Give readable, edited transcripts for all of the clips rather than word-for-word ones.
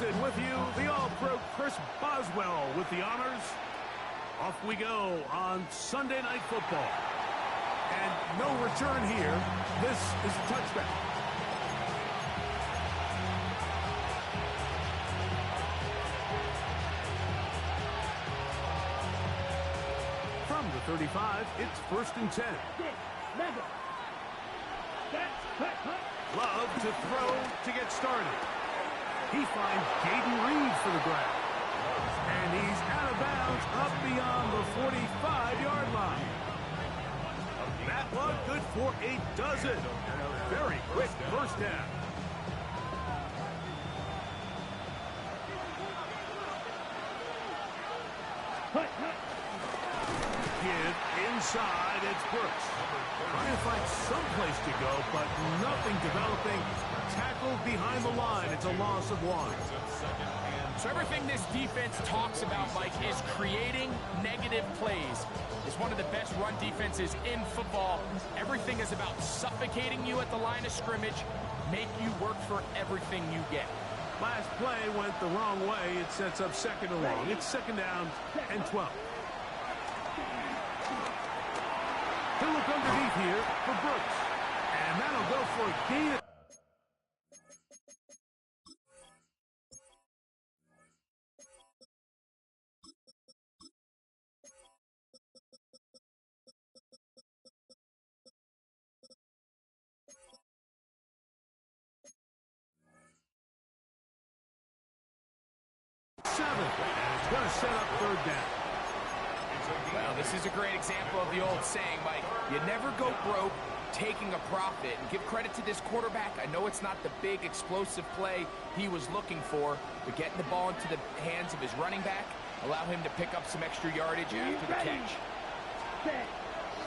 Wilson with you, the All-Pro Chris Boswell with the honors. Off we go on Sunday Night Football. And no return here. This is a touchback. From the 35, it's 1st and 10. Love to throw to get started. He finds Jaden Reed for the grab. And he's out of bounds up beyond the 45-yard line. That one good for a dozen. And a very quick first down. Kid inside, it's Brooks. Trying to find some place to go, but nothing developing. Tackled behind the line. It's a loss of 1. So everything this defense talks about, Mike, is creating negative plays. It's one of the best run defenses in football. Everything is about suffocating you at the line of scrimmage, make you work for everything you get. Last play went the wrong way. It sets up 2nd and long. It's 2nd down and 12. He'll look underneath here for Brooks. And that'll go for a gain. And it's going to set up 3rd down. Well, this is a great example of the old saying, Mike. You never go broke taking a profit. And give credit to this quarterback. I know it's not the big explosive play he was looking for, but getting the ball into the hands of his running back allow him to pick up some extra yardage after the catch.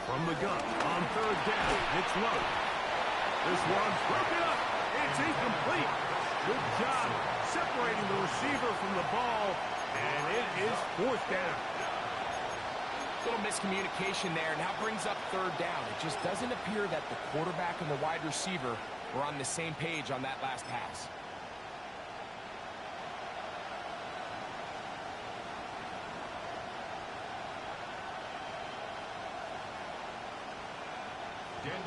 From the gun on 3rd down, it's Lowe. This one's broken up. It's incomplete. Good job separating the receiver from the ball, and it is 4th down. Little miscommunication there. Now brings up 3rd down. It just doesn't appear that the quarterback and the wide receiver were on the same page on that last pass.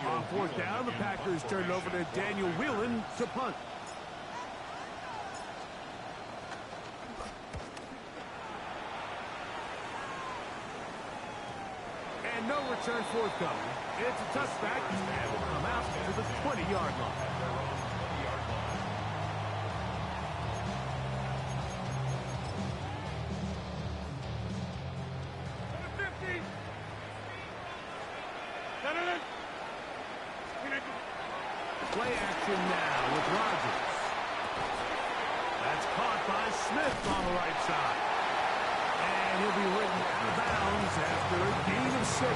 On 4th down, the Packers turn it over to Daniel Whelan to punt. And no return forthcoming. It's a touchback, and will come out to the 20-yard line. Play action now with Rodgers. That's caught by Smith on the right side. And he'll be ridden out of bounds after a gain of 6.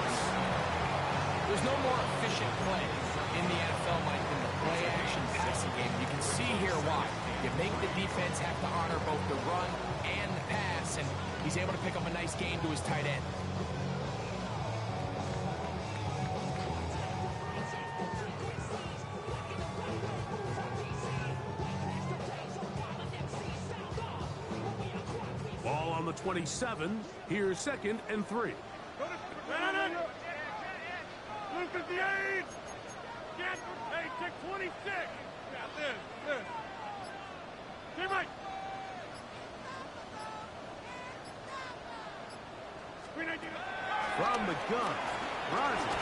There's no more efficient play in the NFL, Mike, than the play-action passing game. You can see here why. You make the defense have to honor both the run and the pass, and he's able to pick up a nice gain to his tight end. Ball on the 27. Here's 2nd and 3. Look at the 8. Get, hey, check 26. Yeah, this. Hey, Mike. From the gun, Rodgers.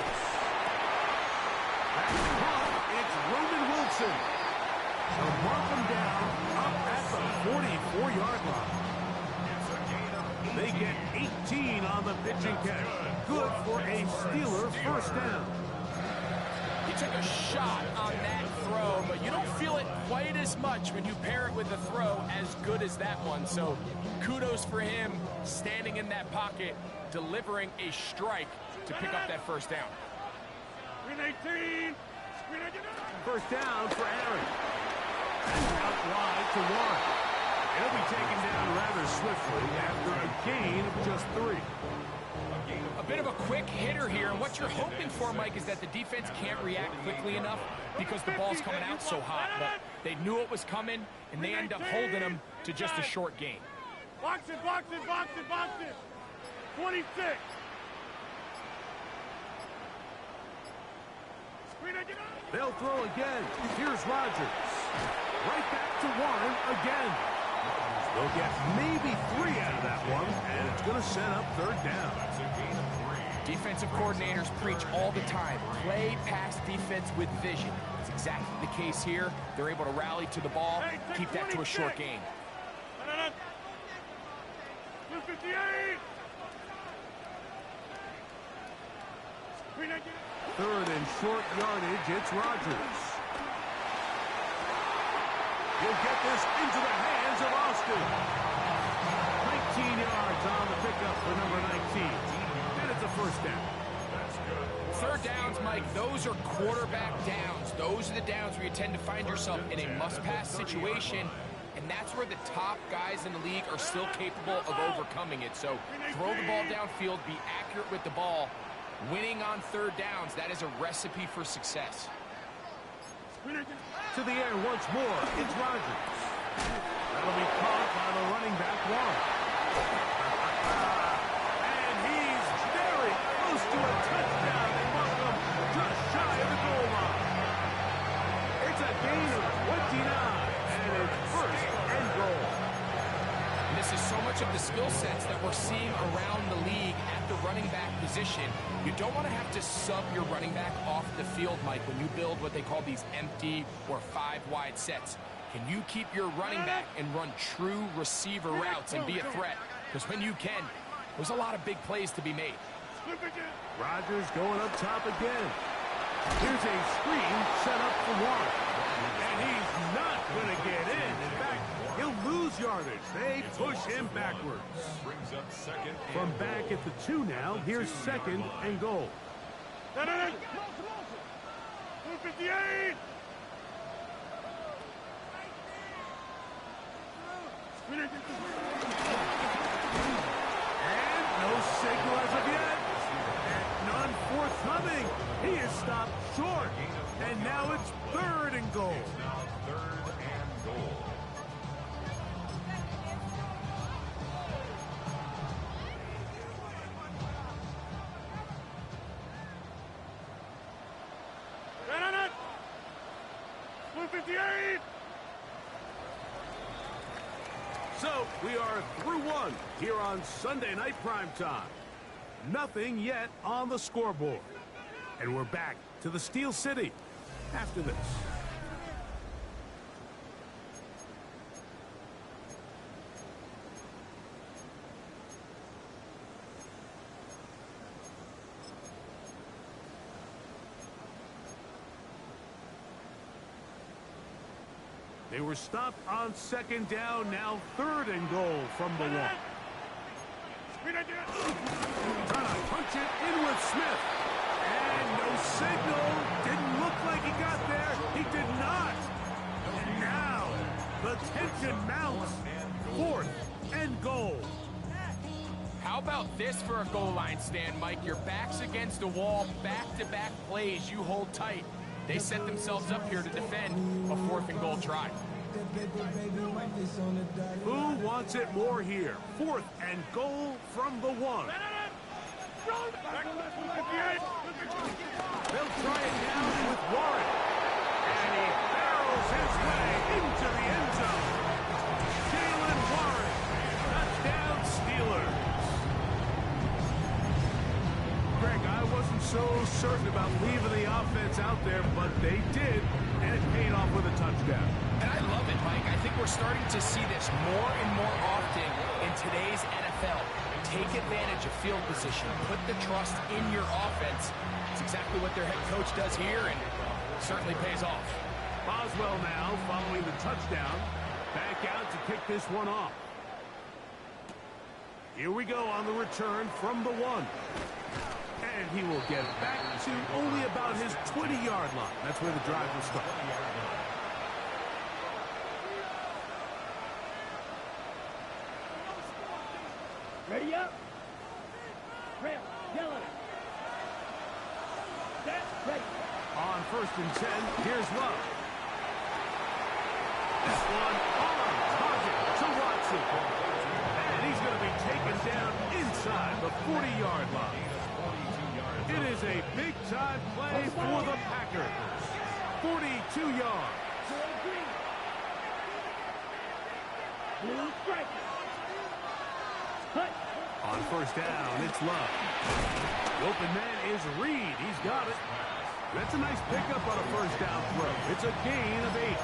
That's caught. It's Roman Wilson. So mark him down up at the 44-yard line. They get 18 on the pitching catch. Good for a Steeler first down. He took a shot on that throw, but you don't feel it quite as much when you pair it with a throw as good as that one. So kudos for him standing in that pocket, delivering a strike to pick up that first down. Green 18. First down for Aaron. Out wide to Warren. He'll be taken down rather swiftly after a gain of just 3. A bit of a quick hitter here, and what you're hoping for, Mike, is that the defense can't react quickly enough because the ball's coming out so hot. But they knew it was coming, and they end up holding them to just a short gain. Box it, box it, box it, box it. 26. They'll throw again. Here's Rodgers. Right back to Warren again. They'll get maybe 3 out of that one, and it's going to set up third down. Defensive coordinators preach all the time, play pass defense with vision. It's exactly the case here. They're able to rally to the ball, keep that to a short gain. 258. Third and short yardage, it's Rodgers. He'll get this into the hands of Austin. 19 yards on the pickup for number 19. And it's a first down. Third downs, Mike, those are quarterback downs. Those are the downs where you tend to find yourself in a must-pass situation, and that's where the top guys in the league are still capable of overcoming it. So throw the ball downfield, be accurate with the ball. Winning on third downs, that is a recipe for success. To the air once more, it's Rodgers. That'll be caught by the running back, Warren. And he's very close to a touchdown and welcome just shy of the goal line. It's a gain of 29, and it's first and goal. And this is so much of the skill sets that we're seeing around the league at the running back position. You don't want to have to sub your running back off the field, Mike, when you build what they call these empty or 5-wide sets. Can you keep your running back and run true receiver routes and be a threat? Because when you can, there's a lot of big plays to be made. Rodgers going up top again. Here's a screen set up for Warren. And he's not going to get in. In fact, he'll lose yardage. They push him backwards. From back at the 2 now, here's second and goal. 258. And no signal as of yet. And none forthcoming. He is stopped short. And now it's third and goal. So, we are through one here on Sunday Night Primetime. Nothing yet on the scoreboard. And we're back to the Steel City after this. They were stopped on second down, now third and goal from the 1. Trying to punch it in with Smith. And no signal. Didn't look like he got there. He did not. And now the tension mounts. Fourth and goal. How about this for a goal line stand, Mike? Your back's against the wall, back-to-back plays you hold tight. They set themselves up here to defend a 4th and goal try. Who wants it more here? 4th and goal from the 1. They'll try it now with Warren. And he barrels his way into the end zone. Jalen Warren, touchdown Steelers. Greg, I wasn't so certain about leaving the offense out there, but they did, and it paid off with a touchdown. And I love it, Mike. I think we're starting to see this more and more often in today's NFL. Take advantage of field position. Put the trust in your offense. It's exactly what their head coach does here, and certainly pays off. Boswell now following the touchdown. Back out to kick this one off. Here we go on the return from the 1. And he will get back to only about his 20-yard line. That's where the drive will start. Ready up. Red, yellow. Set, ready. On 1st and 10, here's Love. This one on target to Watson. And he's going to be taken down inside the 40-yard line. It is a big-time play for the Packers. 42 yards. Blue strike. Cut. On 1st down, it's Love. The open man is Reed. He's got it. That's a nice pickup on a 1st down throw. It's a gain of 8.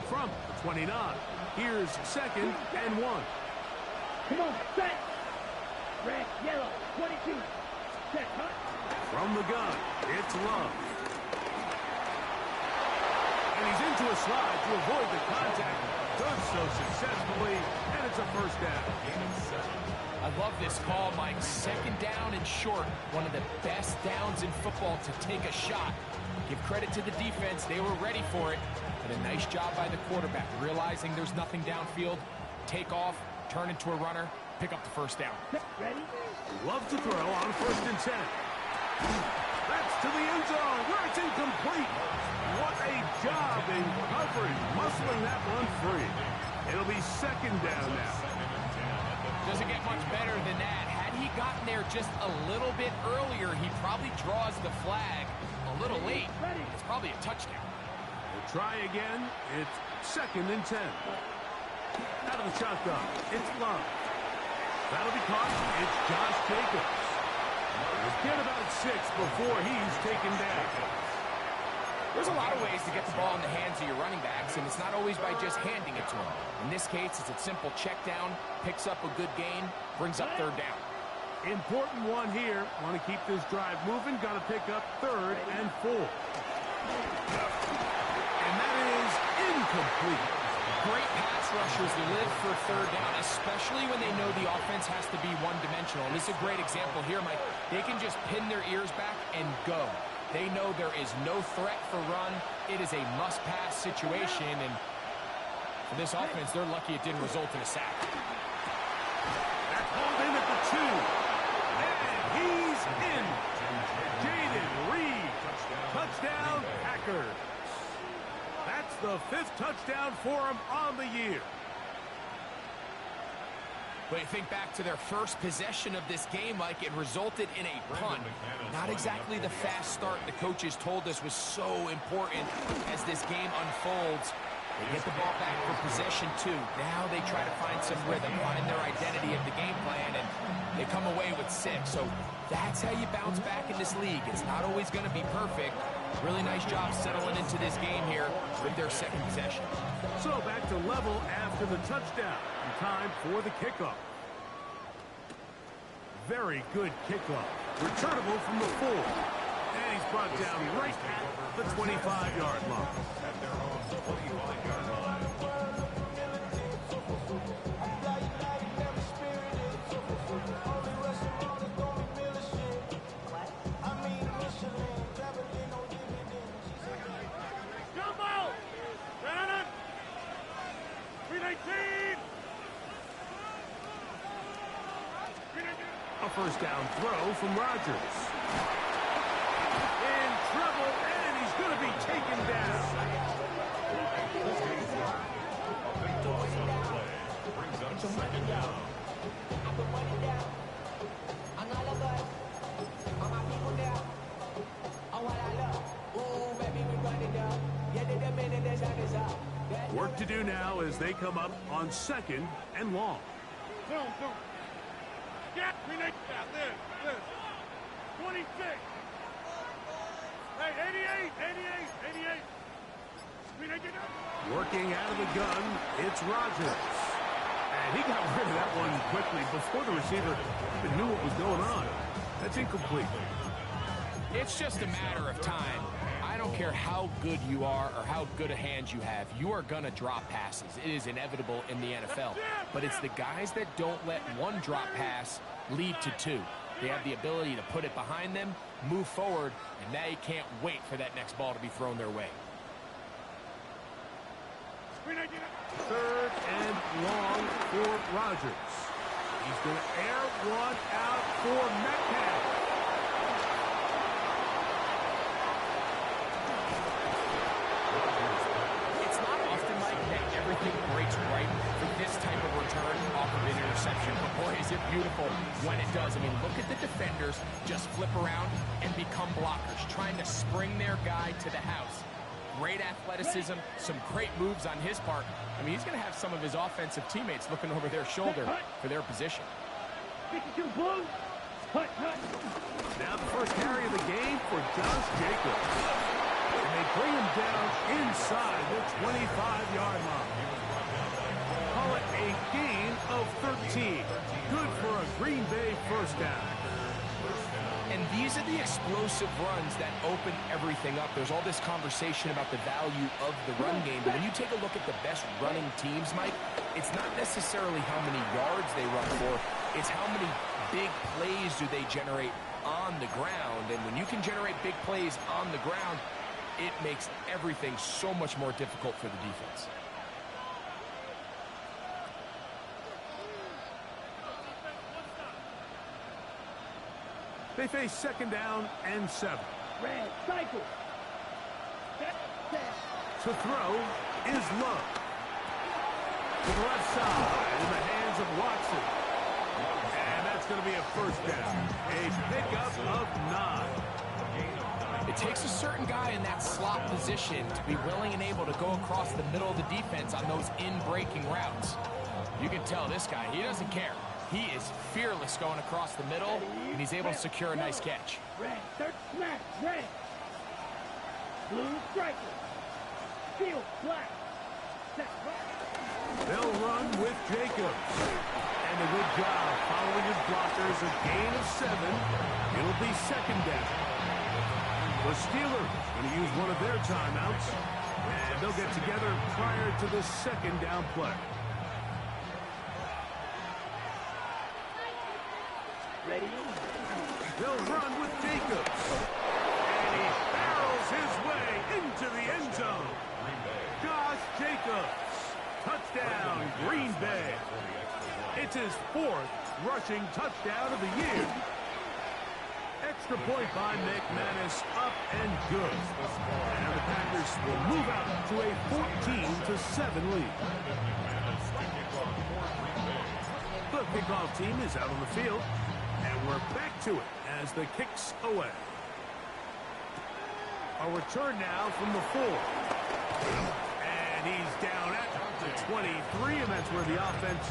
From the 29, here's 2nd and 1. Come on, set. Red, yellow, 22. Set, cut. From the gun, it's Love. And he's into a slide to avoid the contact. Does so successfully, and it's a 1st down. I love this call, Mike. 2nd down and short. One of the best downs in football to take a shot. Give credit to the defense. They were ready for it. But a nice job by the quarterback. Realizing there's nothing downfield. Take off, turn into a runner, pick up the 1st down. Ready? Love to throw on 1st and 10. That's to the end zone where it's incomplete. What a job in coverage, muscling that one free. It'll be 2nd down now. Doesn't get much better than that. Had he gotten there just a little bit earlier, he probably draws the flag a little late. It's probably a touchdown. We'll try again. It's 2nd and 10. Out of the shotgun, it's Love. That'll be caught. It's Josh Jacobs. He'll get about 6 before he's taken down. There's a lot of ways to get the ball in the hands of your running backs, and it's not always by just handing it to them. In this case, it's a simple check down, picks up a good gain, brings up 3rd down. Important one here. Want to keep this drive moving. Got to pick up 3rd and 4. And that is incomplete. Great pass rushers live for 3rd down, especially when they know the offense has to be one-dimensional. And this is a great example here, Mike. They can just pin their ears back and go. They know there is no threat for run. It is a must-pass situation, and for this offense, they're lucky it didn't result in a sack. That's hauled in at the 2. And he's in. Jaden Reed. Touchdown, Packers. That's the 5th touchdown for him on the year. But you think back to their first possession of this game, Mike, it resulted in a punt. Not exactly the fast start the coaches told us was so important as this game unfolds. They get the ball back for possession 2. Now they try to find some rhythm, find their identity of the game plan, and they come away with 6. So that's how you bounce back in this league. It's not always going to be perfect. Really nice job settling into this game here with their 2nd possession. So back to level after the touchdown. And time for the kickoff. Very good kickoff. Returnable from the 4. And he's brought down right at the 25-yard line. Jumbo! Shannon! 319! A 1st down throw from Rodgers. In trouble, and he's going to be taken down. Work to do now as they come up on 2nd and long. Zoom. Get me next down. This. 26. Hey, 88. Working out of the gun, it's Rodgers. And he got rid of that one quickly before the receiver even knew what was going on. That's incomplete. It's just a matter of time. I don't care how good you are or how good a hand you have. You are going to drop passes. It is inevitable in the NFL. But it's the guys that don't let one drop pass lead to 2. They have the ability to put it behind them, move forward, and they can't wait for that next ball to be thrown their way. Third and long for Rodgers. He's going to air one out for Metcalf. It's not often, Mike, that everything breaks right for this type of return off of an interception. But boy, is it beautiful when it does. I mean, look at the defenders just flip around and become blockers, trying to spring their guy to the house. Great athleticism, some great moves on his part. I mean, he's going to have some of his offensive teammates looking over their shoulder for their position. Now the first carry of the game for Josh Jacobs. And they bring him down inside the 25-yard line. Call it a gain of 13. Good for a Green Bay first down. And these are the explosive runs that open everything up. There's all this conversation about the value of the run game, but when you take a look at the best running teams, Mike, it's not necessarily how many yards they run for, it's how many big plays do they generate on the ground. And when you can generate big plays on the ground, it makes everything so much more difficult for the defense. They face second down and 7. Red cycle. To throw is Love. To the left side in the hands of Watson. And that's going to be a first down. A pickup of 9. It takes a certain guy in that slot position to be willing and able to go across the middle of the defense on those in-breaking routes. You can tell this guy, he doesn't care. He is fearless going across the middle, and he's able to secure a nice catch. Red, third smack, red. Blue striker. Field, black. Set, They'll run with Jacobs. And a good job following his blockers. A gain of 7. It'll be second down. The Steelers going to use one of their timeouts. And they'll get together prior to the second down play. ready. They'll run with Jacobs. And he barrels his way into the end zone. Josh Jacobs. Touchdown, Green Bay. It's his 4th rushing touchdown of the year. Extra point by McManus, up and good. And the Packers will move out to a 14-7 lead. The kickoff team is out on the field, and we're back to it as the kick's away. A return now from the 4. And he's down at the 23, and that's where the offense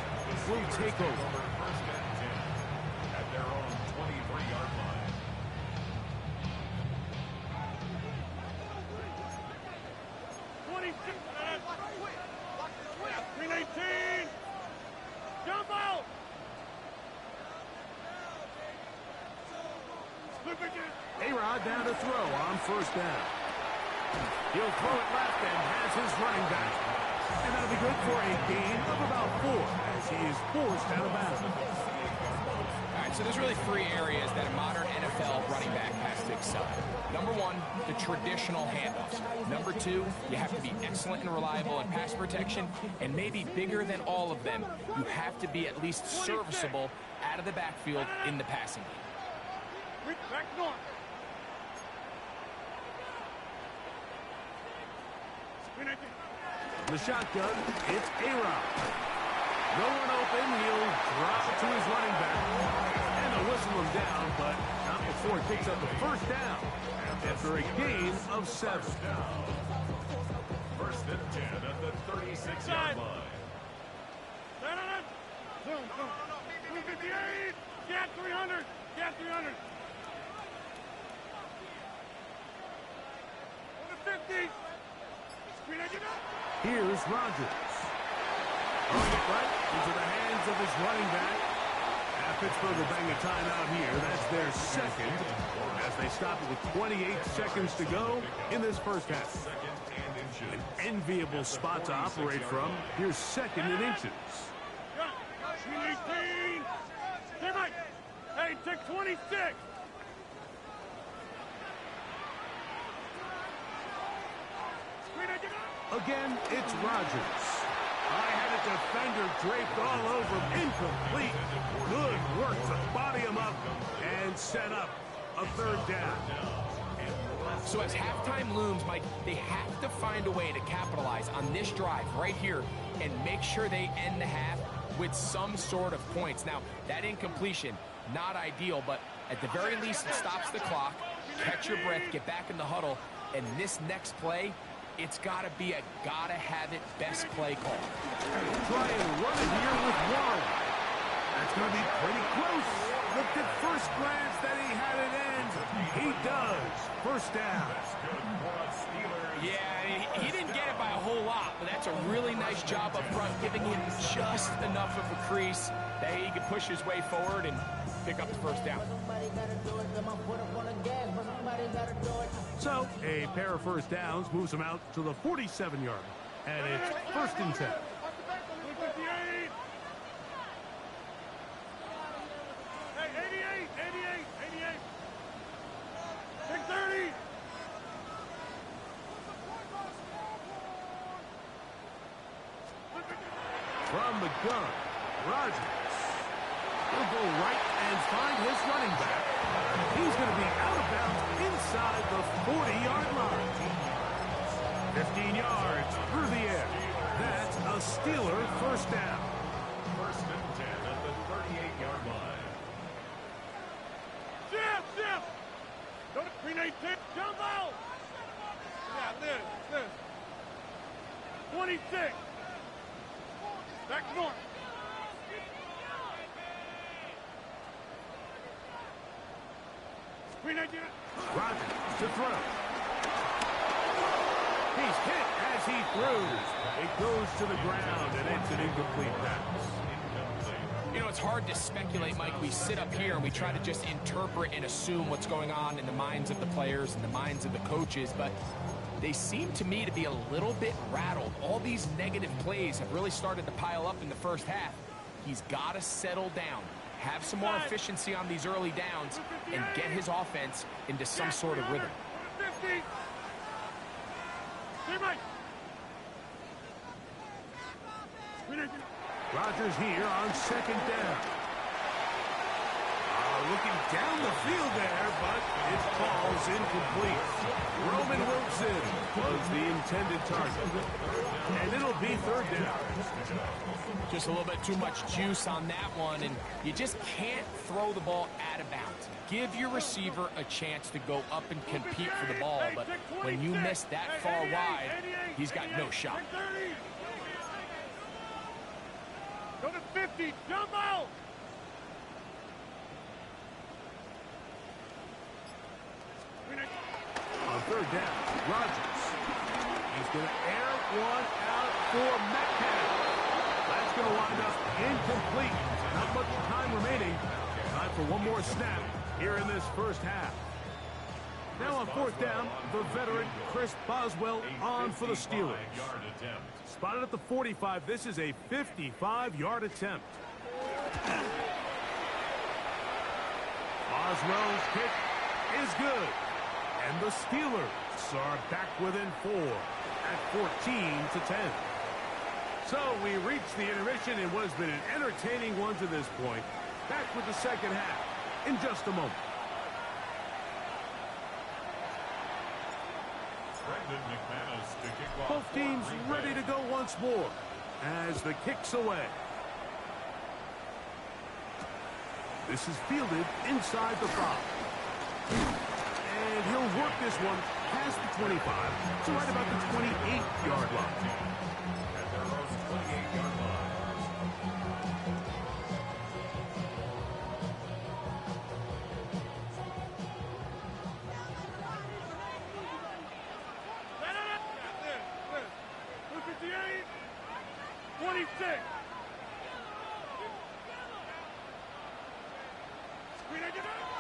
will take over. At their own 23-yard line. Jump out! A-Rod down to throw on first down. He'll throw it left and has his running back. And that'll be good for a gain of about 4 as he is forced out of bounds. All right, so there's really 3 areas that a modern NFL running back has to excel at. Number 1, the traditional handoffs. Number 2, you have to be excellent and reliable in pass protection. And maybe bigger than all of them, you have to be at least serviceable out of the backfield in the passing game. Back north. The shotgun, it's A-Rod. No one open, he'll drop it to his running back. And they'll whistle him down, but not before he picks up the first down after a gain of 7. First and 10 at the 36-yard line. Zoom. 258. Get 300. Get 300. 150. Here's Rodgers. Throwing it right into the hands of his running back. And Pittsburgh will bang a timeout here. That's their second as they stop it with 28 seconds to go in this first half. An enviable spot to operate from. Here's second in inches. 318. Stay right. Hey, take 26. Again, it's Rodgers. I had a defender draped all over him. Incomplete. Good work to body him up and set up a third down. So as halftime looms, Mike, they have to find a way to capitalize on this drive right here and make sure they end the half with some sort of points. Now, that incompletion, not ideal, but at the very least, it stops the clock. Catch your breath, get back in the huddle, and this next play, it's got to be a gotta-have-it best play call. Try and run it here with Warren. That's going to be pretty close. Looked at first glance that he had it end. He does. First down. Yeah, he didn't get it by a whole lot, but that's a really nice job up front, giving him just enough of a crease that he could push his way forward and pick up the first down. So, a pair of first downs moves him out to the 47-yard. And it's 1st and 10. Hey, 88. Take 30. From the gun, Rodgers. He'll go right and find his running back. He's going to be out of bounds inside the 40-yard line. 15 yards through the air. That's a Steeler first down. 1st and 10 at the 38-yard line. Shift. Go to green 18. Jump out. Yeah, this. 26. Back north. Green 18. Rodgers to throw. He's hit as he throws. It goes to the ground, and it's an incomplete pass. You know, it's hard to speculate, Mike. We sit up here and we try to just interpret and assume what's going on in the minds of the players and the minds of the coaches, but they seem to me to be a little bit rattled. All these negative plays have really started to pile up in the first half. He's got to settle down, have some more efficiency on these early downs, and get his offense into some sort of rhythm. 50. Stay right. Rodgers here on 2nd down. Looking down the field there, but it falls incomplete. Roman Wilson was the intended target. And it'll be 3rd down. Just a little bit too much juice on that one, and you just can't throw the ball out of bounds. Give your receiver a chance to go up and compete for the ball, but when you miss that far wide, he's got no shot. Go to 50. Jump out. On 3rd down, Rodgers. He's going to air one out for Metcalf. That's going to wind up incomplete. Not much time remaining. Time for one more snap here in this first half. Now on 4th down, the veteran Chris Boswell on for the Steelers. Spotted at the 45. This is a 55-yard attempt. Boswell's kick is good. And the Steelers are back within 4 at 14-10. So we reach the intermission in what has been an entertaining one to this point. Back with the second half in just a moment. Both teams ready to go once more as the kick's away. This is fielded inside the 5. And he'll work this one past the 25, so right about the 28-yard line. At their own 28-yard line.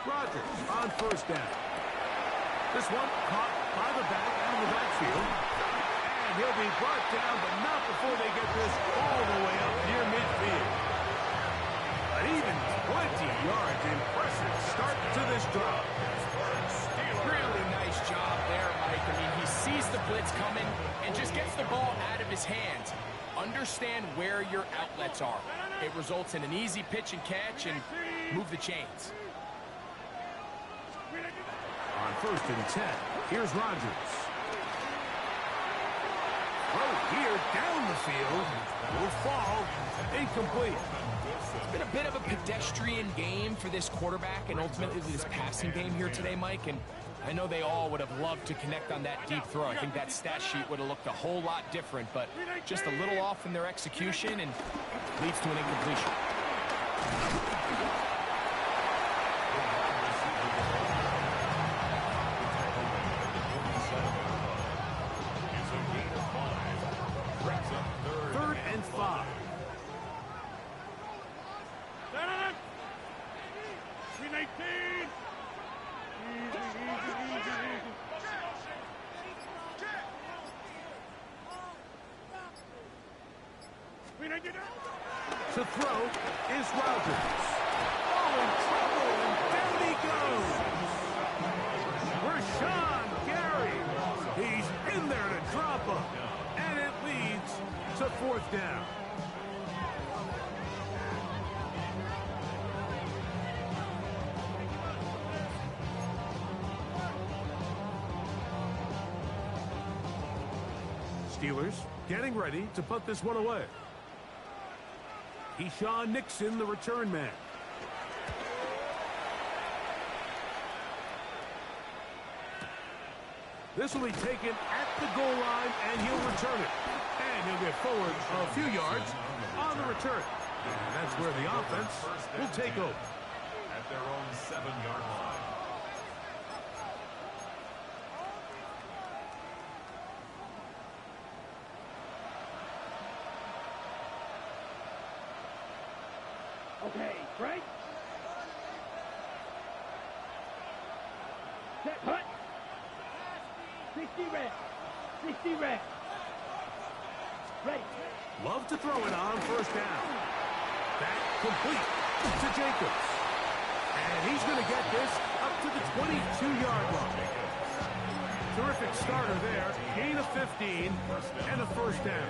Rodgers on 1st down. This one caught by the back out of the backfield. And he'll be brought down, but not before they get this all the way up near midfield. But even 20 yards, impressive Understand where your outlets are. It results in an easy pitch and catch and move the chains. On 1st and 10, here's Rodgers. Throw here down the field. Will fall. Incomplete. It's been a bit of a pedestrian game for this quarterback and ultimately this passing game here today, Mike. And I know they all would have loved to connect on that deep throw. I think that stat sheet would have looked a whole lot different, but just a little off in their execution and leads to an incompletion. Third and 5. To throw is Rodgers. Oh, in trouble, and down he goes. Rashawn Gary. He's in there to drop him. And it leads to 4th down. Steelers getting ready to put this one away. Keyshawn Nixon, the return man. This will be taken at the goal line, and he'll return it. And he'll get forward a few yards on the return. And that's where the offense will take over. At their own 7-yard line. Okay, right? Set, hut. 60 red. 60 red. Ready. Love to throw it on 1st down. That complete to Jacobs. And he's going to get this up to the 22-yard line. Terrific starter there. Gain of 15 and a 1st down.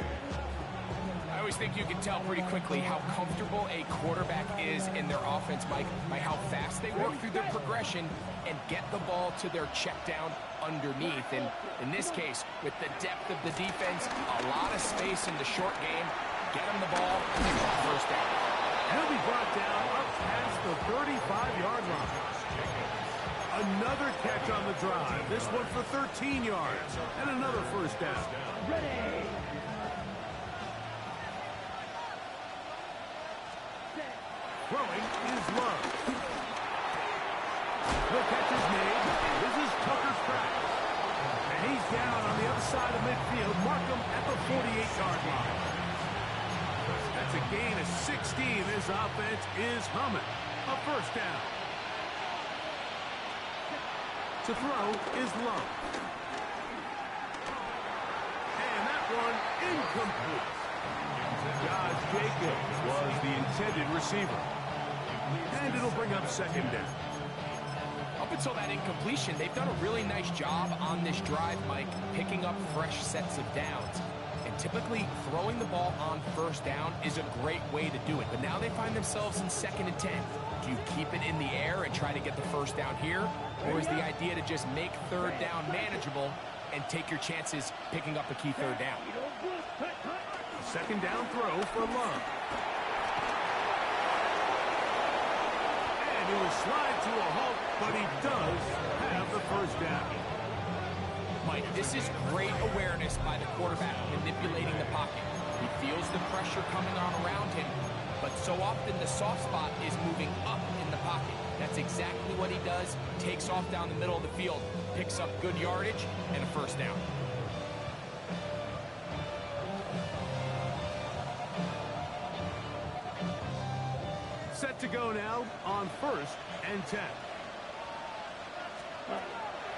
I always think you can tell pretty quickly how comfortable a quarterback is in their offense, Mike, by how fast they work through their progression and get the ball to their check down underneath. And in this case, with the depth of the defense, a lot of space in the short game, get him the ball, pick up 1st down. He'll be brought down up past the 35-yard line. Another catch on the drive. This one for 13 yards and another 1st down. Ready. Throwing is Love. The catch is made. This is Tucker's crack. And he's down on the other side of midfield. Mark him at the 48-yard line. That's a gain of 16. This offense is humming. A 1st down. To throw is Love. And that one incomplete. Josh Jacobs was the intended receiver. And it'll bring up 2nd down. Up until that incompletion, they've done a really nice job on this drive, Mike, picking up fresh sets of downs. And typically, throwing the ball on 1st down is a great way to do it. But now they find themselves in 2nd and 10. Do you keep it in the air and try to get the 1st down here? Or is the idea to just make 3rd down manageable and take your chances picking up a key 3rd down? 2nd down throw for Love. And he will slide to a halt, but he does have the 1st down. Mike, this is great awareness by the quarterback manipulating the pocket. He feels the pressure coming on around him, but so often the soft spot is moving up in the pocket. That's exactly what he does. Takes off down the middle of the field, picks up good yardage, and a 1st down. Set to go now on 1st and 10.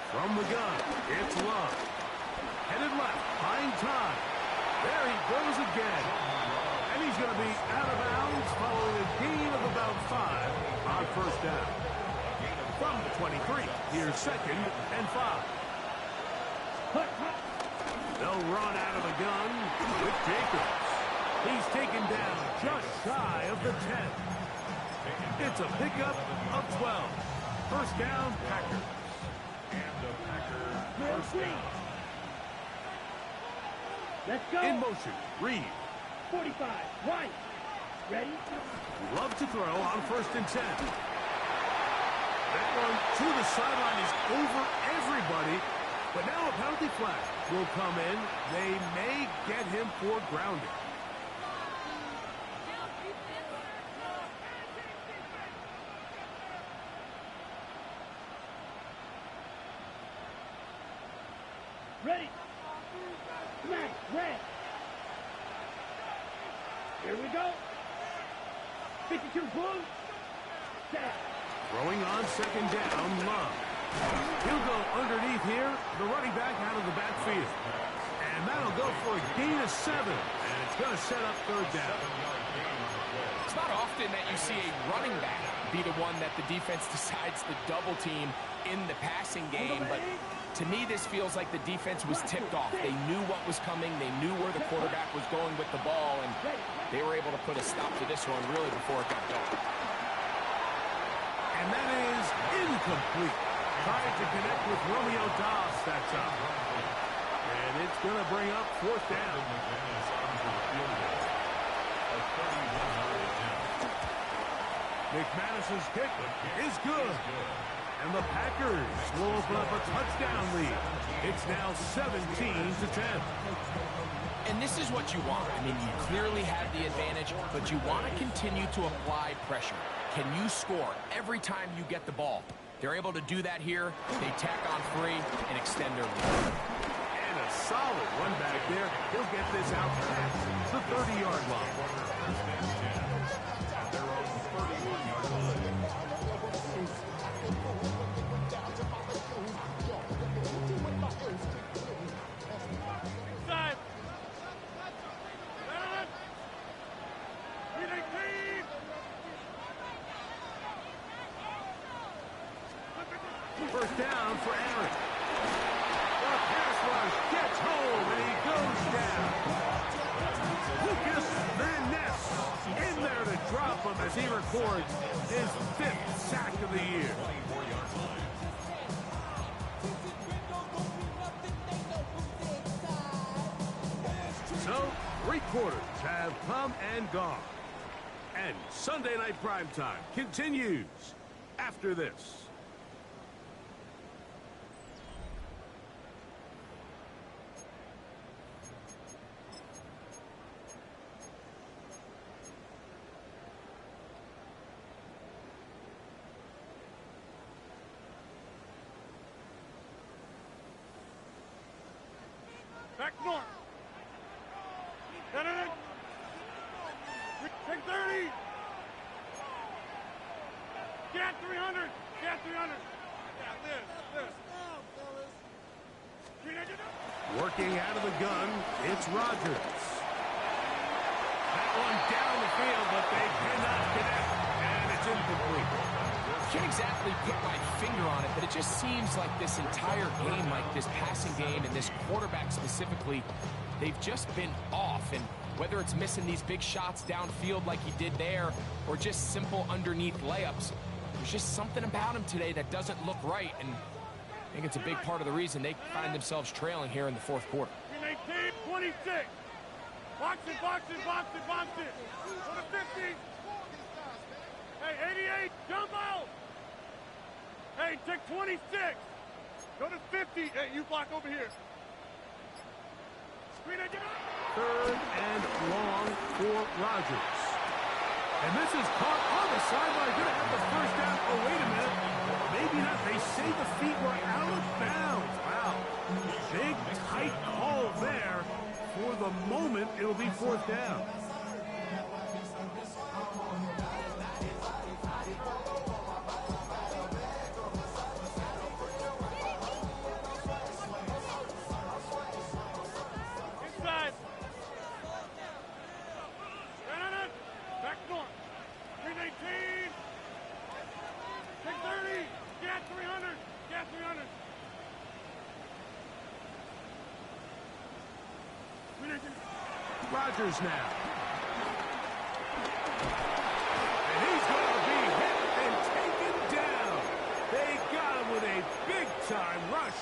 From the gun, it's Love. Headed left, buying time. There he goes again. And he's going to be out of bounds following a gain of about 5 on 1st down. From the 23, here's 2nd and 5. They'll run out of the gun with Jacobs. He's taken down just shy of the 10. It's a pickup of 12. First down, Packers. And the Packers first down. Let's go. In motion, Reed. 45, right. Ready? Love to throw on 1st and 10. That one to the sideline is over everybody. But now a penalty flag will come in. They may get him for grounding. Ready. Smash, red. Here we go. 52 blue. Set. Throwing on 2nd down, Love. He'll go underneath here, the running back out of the backfield. And that'll go for a gain of 7. And it's going to set up 3rd down. It's not often that you see a running back be the one that the defense decides to double team in the passing game, but to me this feels like the defense was tipped off. They knew what was coming, they knew where the quarterback was going with the ball, and they were able to put a stop to this one really before it got going. And that is incomplete. Trying to connect with Romeo Dobbs that time. And it's going to bring up 4th down. McManus's kick is good. And the Packers will open up a touchdown lead. It's now 17-10. And this is what you want. I mean, you clearly have the advantage, but you want to continue to apply pressure. Can you score every time you get the ball? They're able to do that here. They tack on 3 and extend their lead. And a solid one back there. He'll get this out past the 30-yard line. Their own 31-yard line. Inside. Read 18. First down for Aaron. The pass rush gets home, and he goes down. Lucas Van Ness in there to drop him as he records his 5th sack of the year. So, 3 quarters have come and gone. And Sunday Night Primetime continues after this. Back north. Take 30. Get 300. Get 300. Yeah, this. Working out of the gun, it's Rodgers. That one down the field, but they cannot connect, and it's incomplete. Can't exactly put my finger on it, but it just seems like this entire game, like this passing game and this quarterback specifically, they've just been off. And whether it's missing these big shots downfield like he did there or just simple underneath layups, there's just something about him today that doesn't look right. And I think it's a big part of the reason they find themselves trailing here in the 4th quarter. 18, 26. Box it. Go to 50. Hey, 88, jump out. Hey, take 26. Go to 50. Hey, you block over here. Screen it. 3rd and long for Rodgers. And this is caught on the sideline. Going to have the 1st down. Oh, wait a minute. Maybe not. They say the feet were out of bounds. Wow. Big, tight call there. For the moment, it'll be 4th down. Inside. Back north. 318. Take 30. Get 300. Get 300. Rodgers now. And he's going to be hit and taken down. They got him with a big-time rush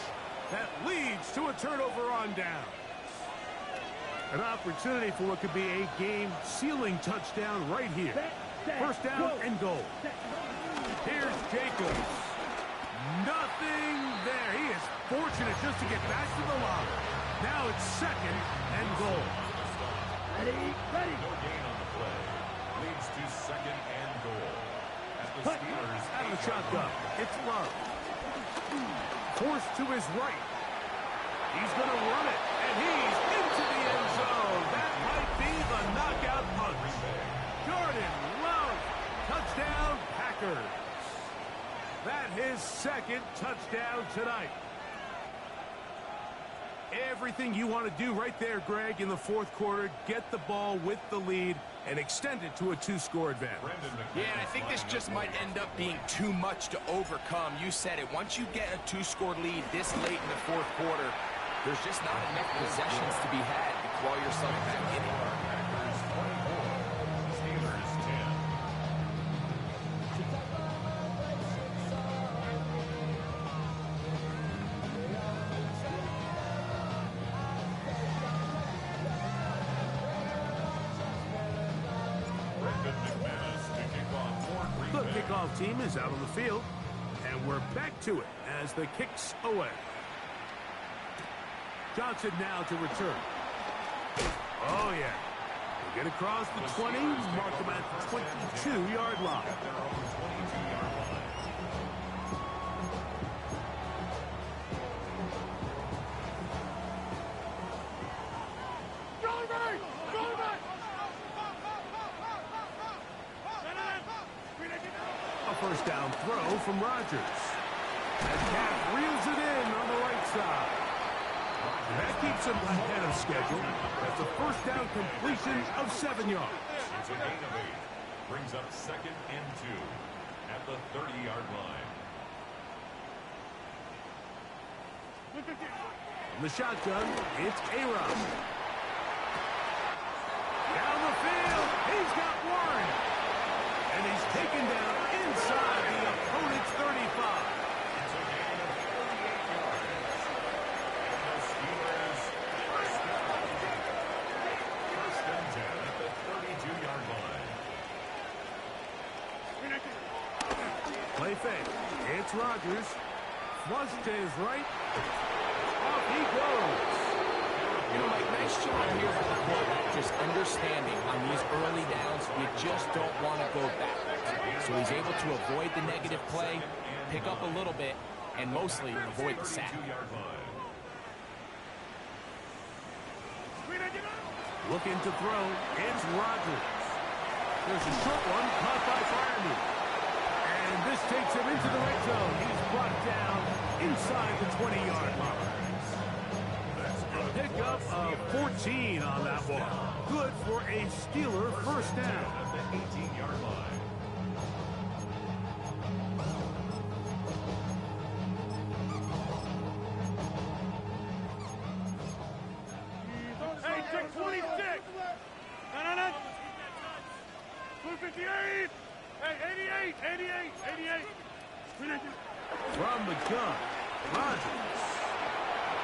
that leads to a turnover on down. An opportunity for what could be a game-sealing touchdown right here. First down and goal. Here's Jacobs. Nothing there. He is fortunate just to get back to the line. Now it's second and goal. Ready. No gain on the play. Leads to second and goal. At the Steelers. Out of the shotgun. It's Love. Forced to his right. He's going to run it. And he's into the end zone. That might be the knockout punch. Jordan Love. Touchdown, Packers. That his second touchdown tonight. Everything you want to do right there, Greg, in the fourth quarter. Get the ball with the lead and extend it to a two-score advantage. Yeah, and I think this just might end up being too much to overcome. You said it. Once you get a two-score lead this late in the fourth quarter, there's just not enough possessions to be had to claw yourself back in it. Packers 24. Steelers 10. The kickoff team is out on the field, and we're back to it as the kick's away. Johnson now to return. Oh, yeah. They get across the 20, mark them at the 22-yard line. A first down throw from Rodgers. And Cap reels it in on the right side. That keeps him ahead of schedule. That's a first down completion of 7 yards. It's a gain of 8. Brings up second and 2 at the 30-yard line. From the shotgun, it's A-Rod. Down the field, he's got Warren. And he's taken down inside the opponent's 35. It's a gain of 48 yards. And the Steelers first down. First and 10 at the 32-yard line. Play fake. It's Rodgers. Flush to his right. Off he goes. You know, Mike, nice job here by the quarterback, just understanding on these early downs, you just don't want to go backwards. So he's able to avoid the negative play, pick up a little bit, and mostly avoid the sack. Looking to throw. It's Rodgers. There's a short one caught by Fireman. And this takes him into the red zone. He's brought down inside the 20-yard line. Pickup of 14 on that one. Good for a Steeler first down. At the 18-yard line. Hey, check 26. No. 258. Hey, 88. From the gun, Rodgers.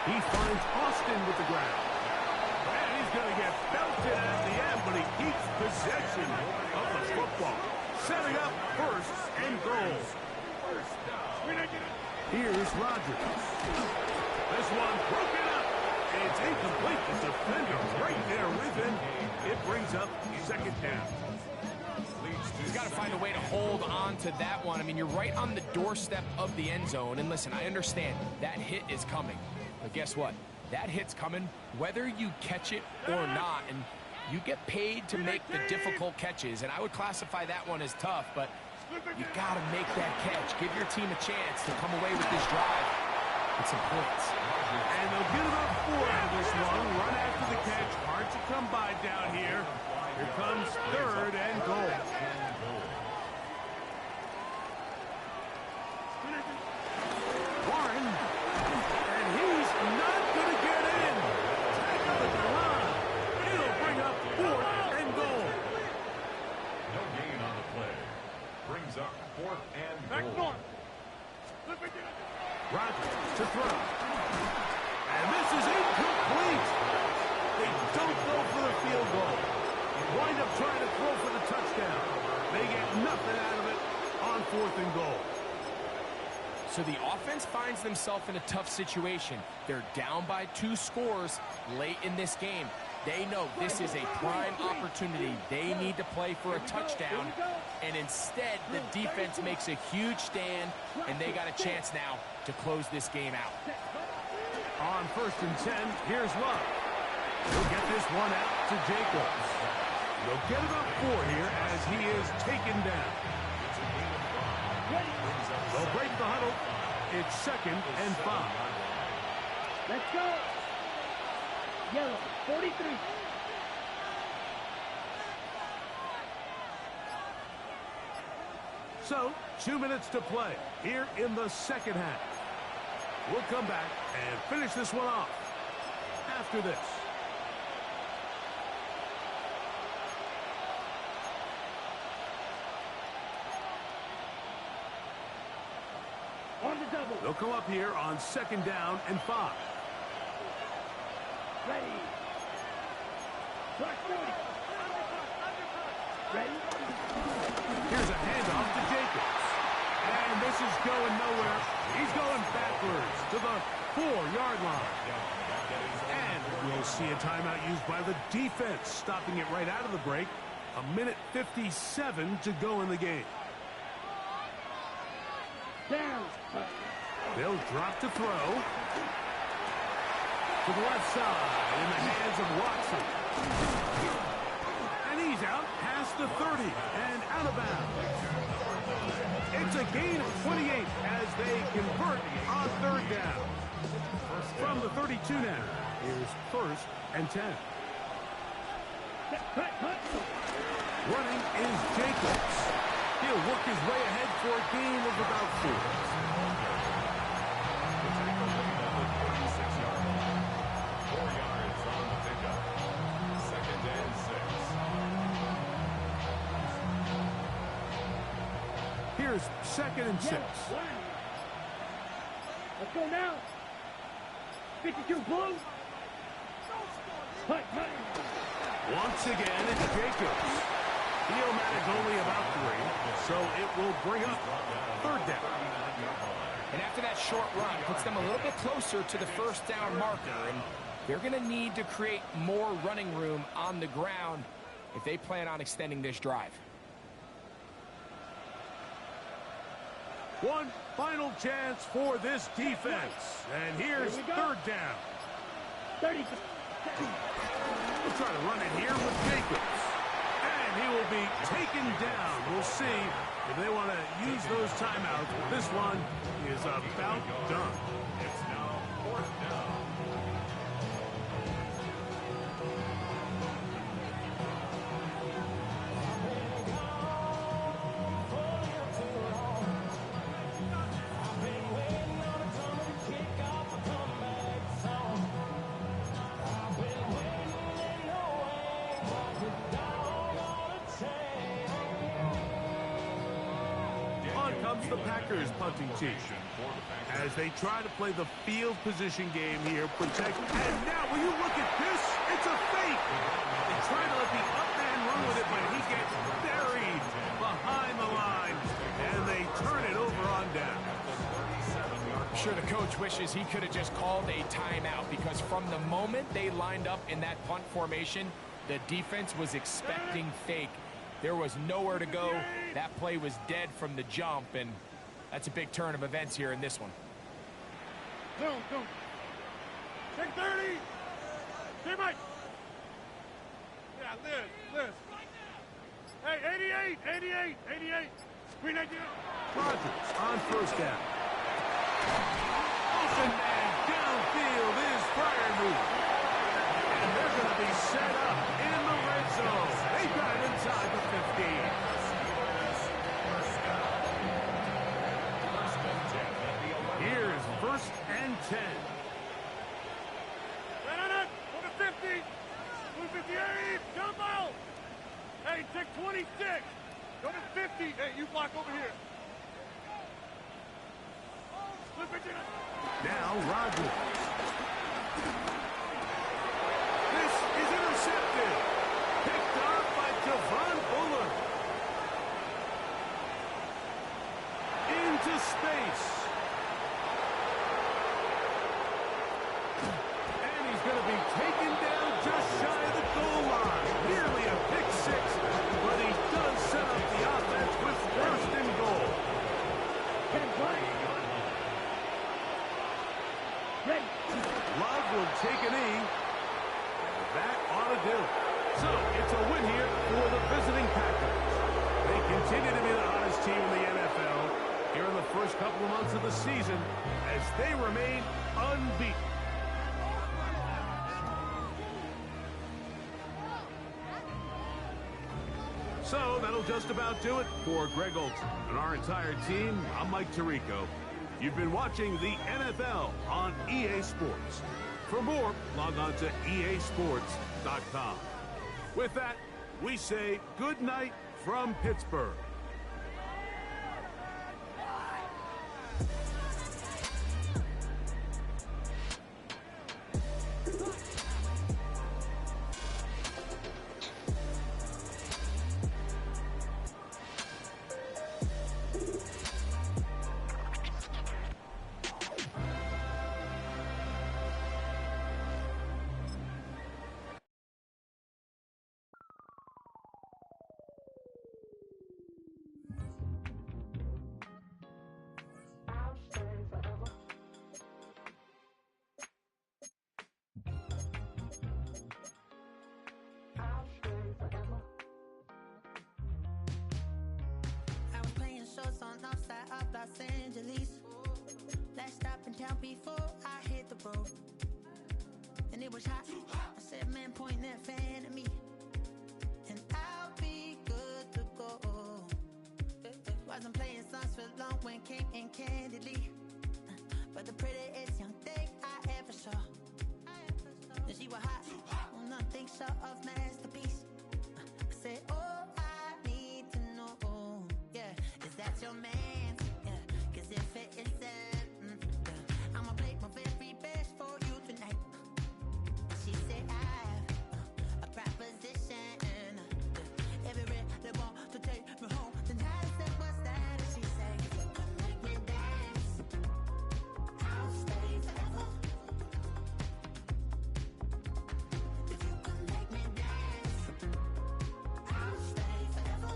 He finds Austin with the ground. And he's going to get belted at the end, but he keeps possession of the football. Setting up first and goal. Here's Rodgers. This one broken up. It's incomplete. The defender right there with him. It brings up second down. He's got to find a way to hold on to that one. I mean, you're right on the doorstep of the end zone. And listen, I understand that hit is coming. But guess what? That hit's coming whether you catch it or not. And you get paid to make the difficult catches. And I would classify that one as tough. But you got to make that catch. Give your team a chance to come away with this drive with some points. And they'll get it up 4 out of this one. Run after the catch. Hard to come by down here. Here comes third and goal. Warren. And he's not going to get in. Tackle at the line. It'll bring up 4th and goal. No brings up 4th and Back goal. north. Rodgers to throw. And this is incomplete. They don't go for the field goal. Wind up trying to throw for the touchdown. They get nothing out of it on 4th and goal. So the offense finds themselves in a tough situation. They're down by 2 scores late in this game. They know this is a prime opportunity. They need to play for a touchdown. And instead, the defense makes a huge stand, and they got a chance now to close this game out. On 1st and 10, here's Love. He'll get this one out to Jacobs. He'll get about 4 here as he is taken down. They'll break the huddle. It's 2nd and 5. Let's go. Yellow, 43. So, 2 minutes to play here in the 2nd half. We'll come back and finish this one off after this. On the double. They'll come up here on 2nd down and 5. Ready. Black 40. Ready. Here's a handoff to Jacobs. And this is going nowhere. He's going backwards to the 4-yard line. And we'll see a timeout used by the defense, stopping it right out of the break. 1:57 to go in the game. Down. They'll drop to throw. To the left side in the hands of Watson. And he's out past the 30 and out of bounds. It's a gain of 28 as they convert on 3rd down. From the 32 now, here's 1st and 10. Running is Jacobs. He'll work his way ahead for a gain of about 4. 4 yards on the pickup. 2nd and 6. Here's 2nd and 6. Let's go now. 52 blue. Hut. Once again, it's Jacobs. He'll manage only about 3, so it will bring up 3rd down. And after that short run, puts them a little bit closer to the 1st down marker. And they're going to need to create more running room on the ground if they plan on extending this drive. One final chance for this defense. And here's 3rd down. 30. We'll try to run it here with Jacobs. And he will be taken down. We'll see if they want to use those timeouts. But this one is about done. It's now 4th down. The Packers punting team as they try to play the field position game here. Protect. And now, will you look at this? It's a fake. They try to let the up man run with it, but he gets buried behind the line, and they turn it over on down. I'm sure the coach wishes he could have just called a timeout, because from the moment they lined up in that punt formation, the defense was expecting fake. There was nowhere to go. That play was dead from the jump, and that's a big turn of events here in this one. Zoom. Take 30. Hey, Mike. Yeah, Liz. Hey, 88. Green idea. Rodgers on 1st down. Open man downfield is Freiermuth. And they're going to be set up in the red zone. They got it inside the 15. Here's 1st and 10. Go to 50. 258. Jump out. Hey, take 26. Go to 50. Pete, hey, you block over here. Flip it to Now Rogers. This is intercepted. Picked off by Javon Bullard. Into space. And he's going to be taken down just shy of the goal line. Nearly a pick six, but he does set up the offense with first and goal. Love will take a knee. That ought to do it. So, it's a win here for the visiting Packers. They continue to be the hottest team in the NFL here in the first couple of months of the season as they remain unbeaten. So, that'll just about do it for Greg Olson and our entire team. I'm Mike Tirico. You've been watching the NFL on EA Sports. For more, log on to easports.com. With that, we say good night from Pittsburgh. Los Angeles. Last stop in town before I hit the road. And it was hot. I said, man, point that fan at me. And I'll be good to go. Wasn't playing songs for long when came in candidly. But the prettiest young thing I ever saw. And she was hot. Well, nothing short of masterpiece. I said, oh, I need to know. Yeah, is that your man? If it isn't, I'ma play my very best for you tonight. She said I have a proposition. If you really want to take me home, then I said, what's that? And she said, if you can make me dance, I'll stay forever. If you can make me dance, I'll stay forever.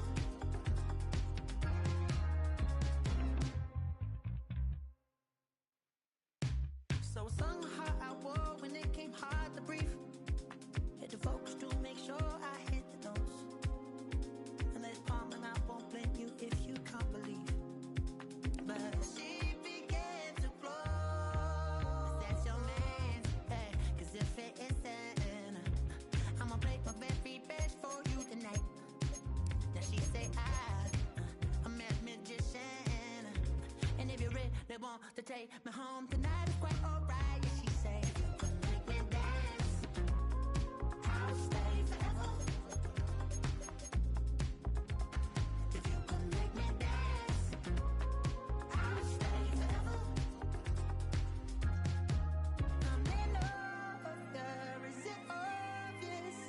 So I sung the heart I wore when it came hard to breathe. Had to focus to make sure I hit the notes. And let it palm and I won't blame you if you can't believe. But she began to flow. That's your man, hey, 'cause if it isn't, I'ma play my very best for you tonight. Now she say I'm a magician. And if you really want to take me home tonight, it's quite alright. Yeah, she say, if you can make me dance, I'll stay forever. If you can make me dance, I'll stay forever. I'm in love, is it obvious?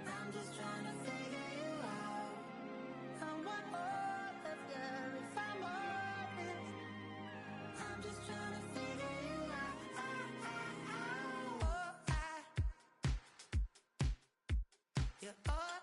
I'm just trying to figure you out. I want all of you if I'm honest. I'm just trying to figure you out. Oh, you're all